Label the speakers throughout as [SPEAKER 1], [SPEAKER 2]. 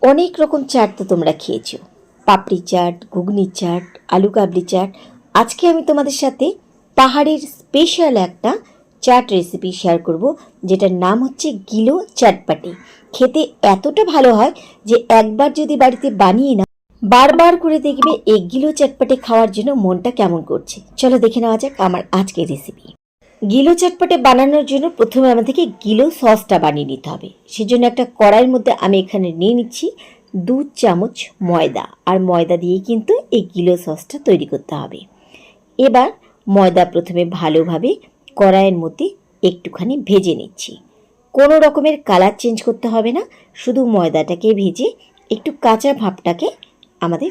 [SPEAKER 1] অনেক রকম চাট তো তোমরা খেয়েছো, পাপড়ি চাট, ঘুগনি চাট, আলু কাবলি চাট। আজকে আমি তোমাদের সাথে পাহাড়ের স্পেশাল একটা চাট রেসিপি শেয়ার করব, যেটার নাম হচ্ছে গিলো চটপটি। খেতে এতটা ভালো হয় যে একবার যদি বাড়িতে বানিয়ে না, বারবার করে দেখবে এই গিলো চটপটি খাওয়ার জন্য মনটা কেমন করছে। চলো দেখে নেওয়া যাক আমার আজকের রেসিপি। গিলো চটপটে বানানোর জন্য প্রথমে আমাদেরকে গিলো সসটা বানিয়ে নিতে হবে। সেজন্য একটা কড়াইয়ের মধ্যে আমি এখানে নিয়ে নিচ্ছি 2 চামচ ময়দা, আর ময়দা দিয়ে কিন্তু এই গিলো সসটা তৈরি করতে হবে। এবার ময়দা প্রথমে ভালোভাবে কড়াইয়ের মধ্যে একটুখানি ভেজে নিচ্ছি। কোনো রকমের কালার চেঞ্জ করতে হবে না, শুধু ময়দাটাকে ভেজে একটু কাঁচা ভাবটাকে আমাদের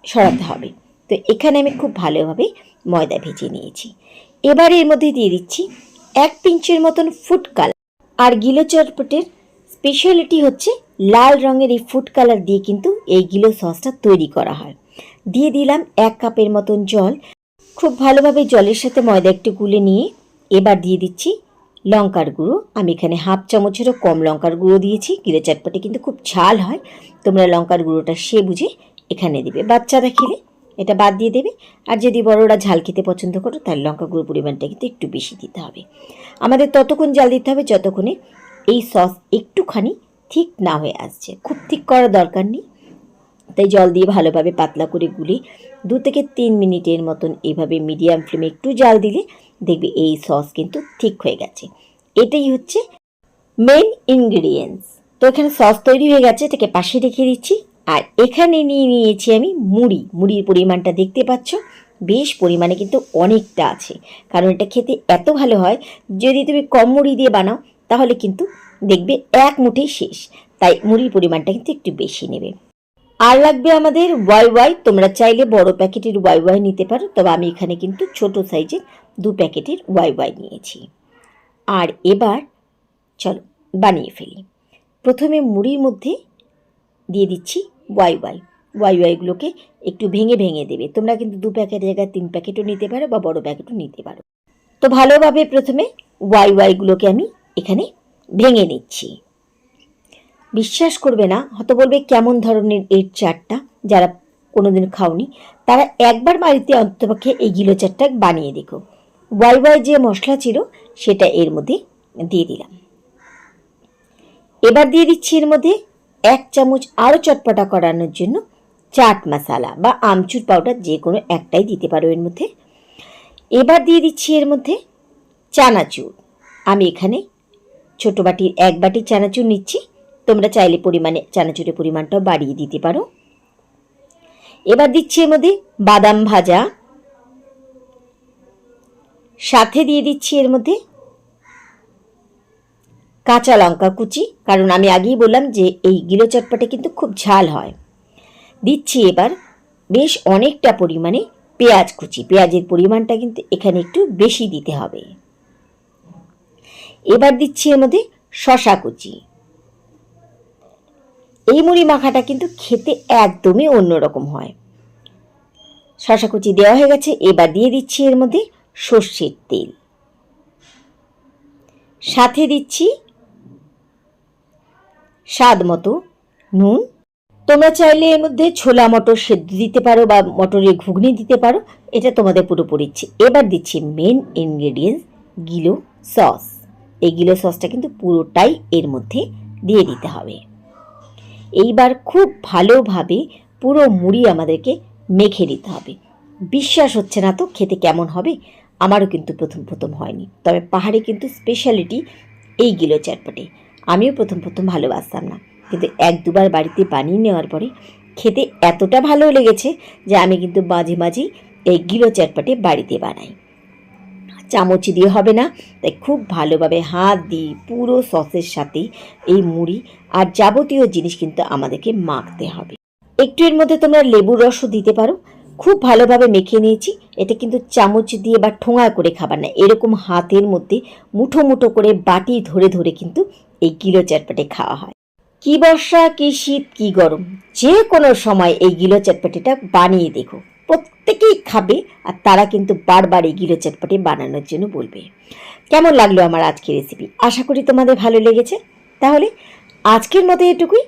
[SPEAKER 1] সরাতে হবে। তো এখানে আমি খুব ভালোভাবে ময়দা ভেজে নিয়েছি। এবার এর মধ্যে দিয়ে দিচ্ছি 1 পিঞ্চের মতন ফুড কালার। আর গিলো চটপটের স্পেশালিটি হচ্ছে লাল রঙের এই ফুড কালার দিয়ে কিন্তু এই গিলো সসটা তৈরি করা হয়। দিয়ে দিলাম 1 কাপের মতন জল। খুব ভালোভাবে জলের সাথে ময়দা একটু গুলে নিয়ে এবার দিয়ে দিচ্ছি লঙ্কার গুঁড়ো। আমি এখানে 1/2 চামচেরও কম লঙ্কার গুঁড়ো দিয়েছি। গিলো চটপটে কিন্তু খুব ঝাল হয়, তোমরা লঙ্কার গুঁড়োটা সে বুঝে এখানে দেবে। বাচ্চারা খেলে এটা বাদ দিয়ে দেবে, আর যদি বড়রা ঝাল খেতে পছন্দ করো তাহলে লঙ্কা গুঁড়ো পরিমাণটা কিন্তু একটু বেশি দিতে হবে। আমাদের ততক্ষণ জাল দিতে হবে যতক্ষণে এই সস একটুখানি ঠিক না হয়ে আসছে। খুব ঠিক করার দরকার নেই, তাই জল দিয়ে ভালোভাবে পাতলা করে গুলে 2 থেকে 3 মিনিটের মতন এভাবে মিডিয়াম ফ্লেমে একটু জাল দিলে দেখবে এই সস কিন্তু ঠিক হয়ে গেছে। এটাই হচ্ছে মেন ইনগ্রিডিয়েন্টস। তো এখানে সস তৈরি হয়ে গেছে, এটাকে পাশে রেখে দিচ্ছি। আর এখানে নিয়ে নিয়েছি আমি মুড়ির পরিমাণটা দেখতে পাচ্ছ, বেশ পরিমাণে কিন্তু অনেকটা আছে, কারণ এটা খেতে এত ভালো হয়। যদি তুমি কম মুড়ি দিয়ে বানাও তাহলে কিন্তু দেখবে এক মুঠেই শেষ, তাই মুড়ির পরিমাণটা কিন্তু একটু বেশি নেবে। আর লাগবে আমাদের ওয়াই, তোমরা চাইলে বড় প্যাকেটের ওয়াই নিতে পারো, তবে আমি এখানে কিন্তু ছোট সাইজের 2 প্যাকেটের ওয়াই নিয়েছি। আর এবার চলো বানিয়ে ফেলি। প্রথমে মুড়ির মধ্যে দিয়ে দিচ্ছি ওয়াইগুলোকে একটু ভেঙে ভেঙে দেবে। তোমরা কিন্তু 2 প্যাকেটের জায়গায় 3 প্যাকেটও নিতে পারো বা বড় প্যাকেটও নিতে পারো। তো ভালোভাবে প্রথমে ওয়াইগুলোকে আমি এখানে ভেঙে নিচ্ছি। বিশ্বাস করবে না, হয়তো বলবে কেমন ধরনের এই চাটটা। যারা কোনোদিন খাওনি তারা একবার বাড়িতে অন্ততপক্ষে এই গিলো চাটটা বানিয়ে দেখো। ওয়াই যে মশলা ছিল সেটা এর মধ্যে দিয়ে দিলাম। এবার দিয়ে দিচ্ছি এর মধ্যে 1 চামচ আরও চটপটা করানোর জন্য চাট মশলা বা আমচুর পাউডার, যে কোনো একটাই দিতে পারো এর মধ্যে। এবার দিয়ে দিচ্ছি এর মধ্যে চানাচুর। আমি এখানে ছোট বাটির 1 বাটি চানাচুর নিচ্ছি, তোমরা চাইলে চানাচুরের পরিমাণটাও বাড়িয়ে দিতে পারো। এবার দিচ্ছি এর মধ্যে বাদাম ভাজা, সাথে দিয়ে দিচ্ছি এর মধ্যে কাঁচা লঙ্কা কুচি, কারণ আমি আগেই বললাম যে এই গিলো চটপটে কিন্তু খুব ঝাল হয়। দিচ্ছি এবার বেশ অনেকটা পরিমাণে পেঁয়াজ কুচি। পেঁয়াজের পরিমাণটা কিন্তু এখানে একটু বেশি দিতে হবে। এবার দিচ্ছি এর মধ্যে শসা কুচি। এই মুড়ি মাখাটা কিন্তু খেতে একদমই অন্যরকম হয়। শসা কুচি দেওয়া হয়ে গেছে। এবার দিয়ে দিচ্ছি এর মধ্যে সর্ষের তেল, সাথে দিচ্ছি স্বাদ মতো নুন। তোমরা চাইলে এর মধ্যে ছোলা মটর সেদ্ধ দিতে পারো বা মটরের ঘুগনি দিতে পারো, এটা তোমাদের পুরোপুরি ইচ্ছে। এবার দিচ্ছি মেন ইনগ্রেডিয়েন্টস গিলো সস। এই গিলো সসটা কিন্তু পুরোটাই এর মধ্যে দিয়ে দিতে হবে। এইবার খুব ভালোভাবে পুরো মুড়ি আমাদেরকে মেখে দিতে হবে। বিশ্বাস হচ্ছে না তো খেতে কেমন হবে? আমারও কিন্তু প্রথম হয়নি, তবে পাহাড়ে কিন্তু স্পেশালিটি এই গিলো চটপটে। আমিও প্রথম ভালোবাসতাম না, কিন্তু 1-2বার বাড়িতে বানিয়ে নেওয়ার পরে খেতে এতটা ভালো লেগেছে যে আমি কিন্তু মাঝে মাঝেই এই গিলো চটপটে বাড়িতে বানাই। চামচ দিয়ে হবে না, তাই খুব ভালোভাবে হাত দিয়ে পুরো সসের সাথে এই মুড়ি আর যাবতীয় জিনিস কিন্তু আমাদেরকে মাখতে হবে। একটু এর মধ্যে তোমরা লেবুর রসও দিতে পারো। খুব ভালোভাবে মেখে নিয়েছি। এটা কিন্তু চামচ দিয়ে বা ঠোঙা করে খাবার না, এরকম হাতের মধ্যে মুঠো মুঠো করে বাটি ধরে ধরে কিন্তু এই গিলো চটপটে খাওয়া হয়। কি বর্ষা, কি শীত, কি গরম, যে কোনো সময় এই গিলো চটপটিটা বানিয়ে দেখো। প্রত্যেকেই খাবে, আর তারা কিন্তু বারবার এই গিলো চটপটি বানানোর জন্য বলবে। কেমন লাগলো আমার আজকের রেসিপি? আশা করি তোমাদের ভালো লেগেছে। তাহলে আজকের মতো এটুকুই।